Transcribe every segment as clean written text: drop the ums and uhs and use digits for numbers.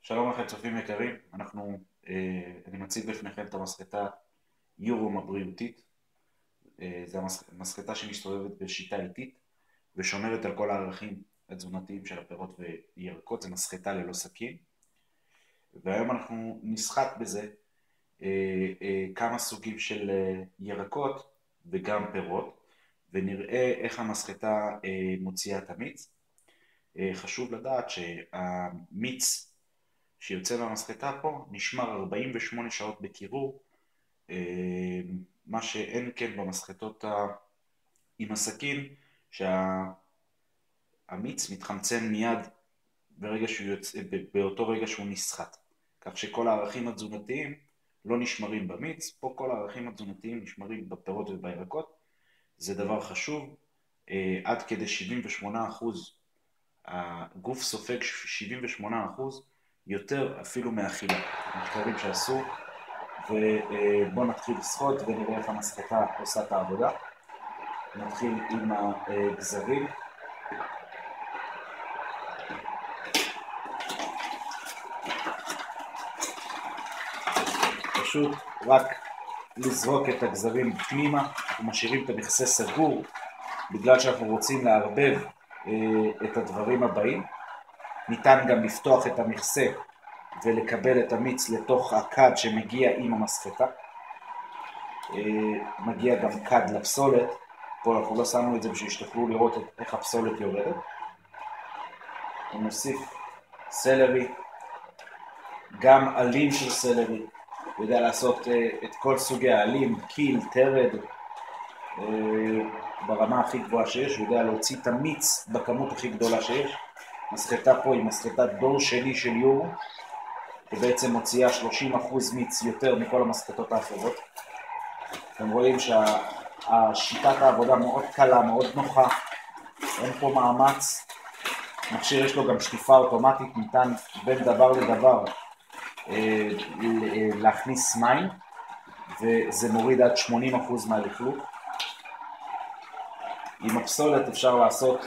שלום לכם צופים יקרים, אני מציג בפניכם את המסחטה יורום הבריאותית. זו המסחטה שמסתובבת בשיטה איטית ושומרת על כל הערכים התזונתיים של הפירות וירקות. זו מסחטה ללא סכין, והיום אנחנו נסחט בזה כמה סוגים של ירקות וגם פירות, ונראה איך המסחטה מוציאה את המיץ. חשוב לדעת שהמיץ שיוצא מהמסחטה פה נשמר 48 שעות בקירור, מה שאין כן במסחטות עם הסכין, שהמיץ מתחמצן מיד באותו רגע שהוא נסחט, כך שכל הערכים התזונתיים לא נשמרים במיץ. פה כל הערכים התזונתיים נשמרים בפירות ובירקות. זה דבר חשוב. עד כדי 78%, הגוף סופג 78% יותר אפילו מאכילה, מחקרים שעשו. ובואו נתחיל לשחוט ונראה איך המסחטה עושה את העבודה. נתחיל עם הגזרים. פשוט רק לזרוק את הגזרים פנימה ומשאירים את המכסה סגור, בגלל שאנחנו רוצים לערבב את הדברים הבאים. ניתן גם לפתוח את המכסה ולקבל את המיץ לתוך הכד שמגיע עם המסחטה. מגיע גם כד לפסולת. פה אנחנו לא שמנו את זה בשביל שתוכלו לראות איך הפסולת יורדת. ונוסיף סלרי, גם עלים של סלרי. הוא יודע לעשות את כל סוגי העלים, קיל, תרד, ברמה הכי גבוהה שיש. הוא יודע להוציא את המיץ בכמות הכי גדולה שיש. מסחטה פה היא מסחטת דור שני של יורו, ובעצם מוציאה 30% מיץ יותר מכל המסחטות האחרות. אתם רואים שהשיטת העבודה מאוד קלה, מאוד נוחה, אין פה מאמץ. מכשיר יש לו גם שטיפה אוטומטית, ניתן בין דבר לדבר להכניס מים, וזה מוריד עד 80% מהלכלוך. עם הפסולת אפשר לעשות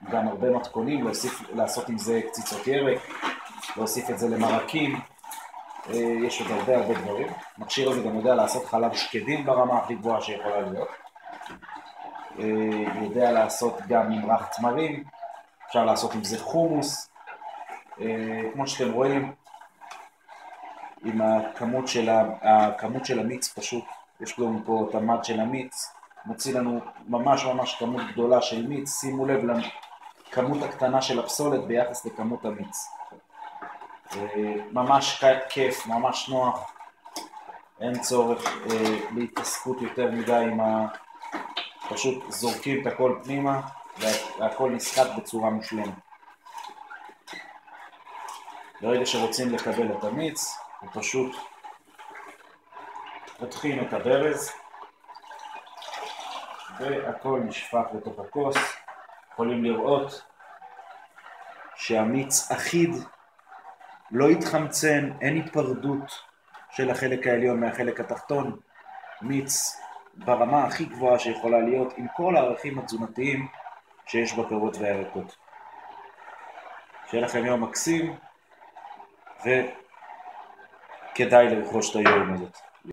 גם הרבה מתכונים, לעשות עם זה קציצות ירק, להוסיף את זה למרקים, יש עוד הרבה דברים. מכשיר הזה גם יודע לעשות חלב שקדים ברמה הכי גבוהה שיכולה להיות. יודע לעשות גם ממרח תמרים, אפשר לעשות עם זה חומוס. כמו שאתם רואים, עם הכמות של המיץ, פשוט יש לנו פה את המד של המיץ, מוציא לנו ממש כמות גדולה של מיץ. שימו לב לכמות הקטנה של הפסולת ביחס לכמות המיץ. ממש כיף, ממש נוח, אין צורך להתעסקות יותר מדי פשוט זורקים את הכל פנימה והכל נסחט בצורה מושלמת. ברגע שרוצים לקבל את המיץ, פשוט פותחים את הברז והכל נשפך לתוך הכוס. יכולים לראות שהמיץ אחיד, לא יתחמצן, אין היפרדות של החלק העליון מהחלק התחתון. מיץ ברמה הכי גבוהה שיכולה להיות, עם כל הערכים התזונתיים שיש בפירות והירקות. שיהיה לכם יום מקסים, וכדאי לרכוש את היום הזאת.